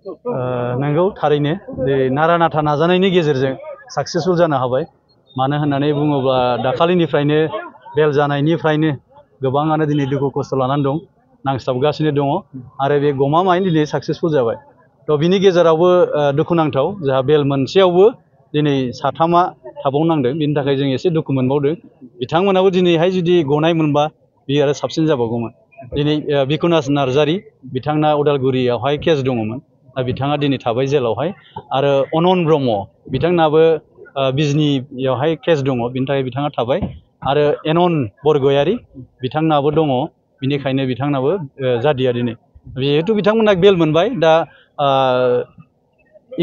नंगौ थारैनो नारा नाथा नाजानायनि गेजेरजों साक्सेसफुल जानो हाबाय। मानो होननानै बुङोब्ला दाखालिनिफ्रायनो बेल जानायनिफ्रायनो गोबाङानो दिनै दुखु खस्थ' लानानै दं, नांस्लाबगासिनो दङ आरो बे गमामायैनो दिनै साक्सेसफुल जाबाय। थ' बिनि गेजेरावबो दुखुनांथाव जोंहा बेल मोनसेयावबो दिनै साथामा थाबावनांदों। बिनि थाखाय जों एसे दुखु मोनबावदों। बिथांमोनाबो दिनैहाय जुदि गनाय मोनबा बियो आरो साबसिन जाबावगौमोन। दिनै बिकुनास नार्जारी बिथांना उदालगुरियावहाय केस दङमोन, दा बिथाङा दिनै थाबाय जेलावहाय। आरो अनन ब्रह्म बिथांनाबो बिजनीयावहाय केस दङ, बिनि थाखाय बिथाङा थाबाय। आरो एनन बरगयारी बिथांनाबो दङ, बिनिखायनो बिथांनाबो जादिया दिनै। जिहेतु बिथांमोना बेल मोनबाय, दा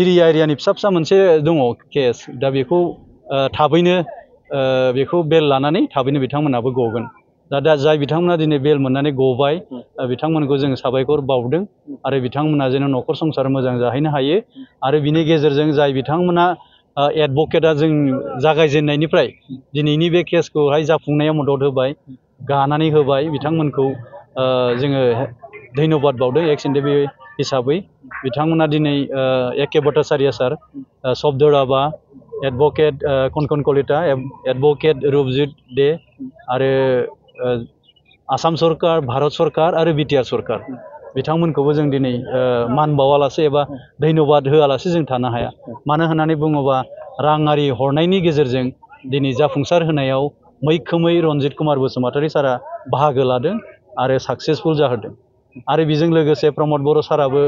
एरियानि फिसा फिसा मोनसे दङ केस, दा बेखौ थाबैनो बेखौ बेल लानानै थाबैनो बिथांमोनाबो गगोन। दा जाय बिथांमोना दिनै बेल मोननानै गबाय बिथांमोनखौ जों साबायखर बावदों आरो बिथांमोना जेन न'खर संसार मोजां जाहैनो हायो। आरो बिनि गेजेरजों जाय बिथांमोना एडभकेटआ जों जागायजेननायनिफ्राय दिनैनि बे केसखौहाय जाफुंनायाव मदद होबाय, गानानै होबाय, बिथांमोनखौ जोङो धन्यबाद बावदों एक्स एनडेबि हिसाबै। बिथांमोना दिनै एके भट्टाचार्य सार, शब्द राभा, एडभकेट कनकन कलिता, एडभकेट रुपजित दे आरो आसाम सरकार, भारत सरकार आरो बिटिआर सरकार बिथांमोनखौबो जों दिनै मान बावालासे एबा धन्यबाद होआलासे जों थानो हाया। मानो होननानै बुङोबा राङारि हरनायनि गेजेरजों दिनै जाफुंसार होनायाव मैखोमै रनजित कुमार बसुमतारी सारा बाहागो लादों आरो साक्सेसफुल जाहोदों। आरो बेजों लोगोसे प्रमद बर' साराबो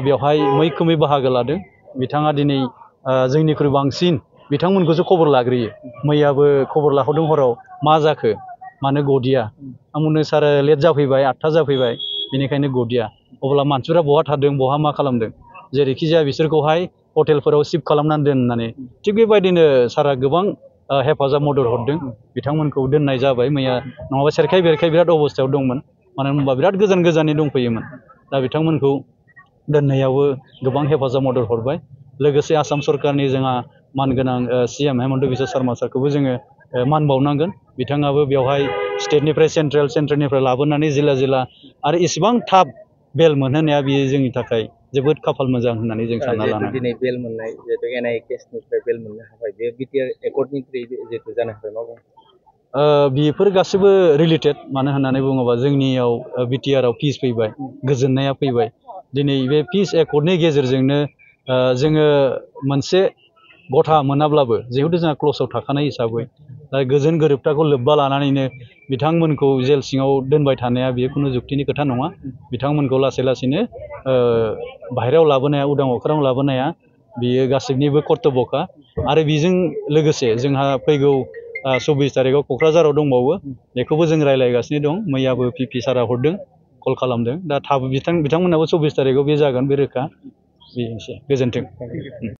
बेवहाय मैखोमै बाहागो लादों। बिथाङा दिनै जोंनिख्रुइ बांसिन बिथांमोनखौसो खबर लाग्रोयो। मैयाबो खबर लाहरदों हराव, मा जाखो मानो गदिया? आं बुंदों सार लेट जाफैबाय, 8था जाफैबाय, बेनिखायनो गदिया। अब्ला मानसिफोरा बहा थादों, बहा मा खालामदों? जेरैखि जाया बिसोरखौहाय हटेलफोराव शिफ्ट खालामनानै दोन होननानै। थिग बेबायदिनो सारा गोबां हेफाजाब मदद हरदों, बिथांमोनखौ दोननाय जाबाय मैया। नङाबा सेरखाय बेरखाय बिराद अबस्थायाव दंमोन, मानो होनबा बिराद गोजान गोजाननि दंफैयोमोन। दा बिथांमोनखौ दोननायावबो गोबां हेफाजाब मदद हरबाय। लोगोसे आसाम सरकारनि जोंहा मानगोनां CM हेमन्त बिश्व शर्मा सारखौबो जोङो मान बावनांगोन। बिथाङाबो बेवहाय स्टेटनिफ्राय सेन्ट्रेलनिफ्राय लाबोनानै जिल्ला आरो इसेबां थाब बेल मोनहोनाया बियो जोंनि थाखाय जोबोद खाफाल मोजां होननानै जों सानना लानांगोन। दिनै बेल मोननाय, जिहेतु NIA केसनिफ्राय बेल मोननो हाबाय, बे बिटिआर एकर्डनिफ्राय जिहेतु जानो हाबाय, मा बुङो? बेफोर गासैबो रिलेटेड। मानो होननानै बुङोबा जोंनियाव बिटिआरआव पिस फैबाय, गोजोननाया फैबाय। दिनै बे पिस एकर्डनि गेजेरजोंनो जोङो मोनसे गथा मोनाब्लाबो जिहेतु जोंहा क्लसआव थाखानाय हिसाबै दा गोजोन गोरोबथाखौ लोब्बा लानानैनो बिथांमोनखौ जेल सिङाव दोनबाय थानाया बेयो खुनु जुक्तिनि खोथा नङा। बिथांमोनखौ लासै लासैनो बाहेरायाव लाबोनाया, उदां अख्राङाव लाबोनाया बियो गासैनिबो कर्तब्यखा। आरो बेजों लोगोसे जोंहा फैगौ 24 तारिखआव क'क्राझाराव दंबावो, बेखौबो जों रायज्लायगासिनो दं। मैयाबो PP सारा हरदों, कल खालामदों। दा थाब बिथांमोनाबो 24 तारिखआव बे जागोन, बे रोखा। बेनोसै, गोजोन्थों।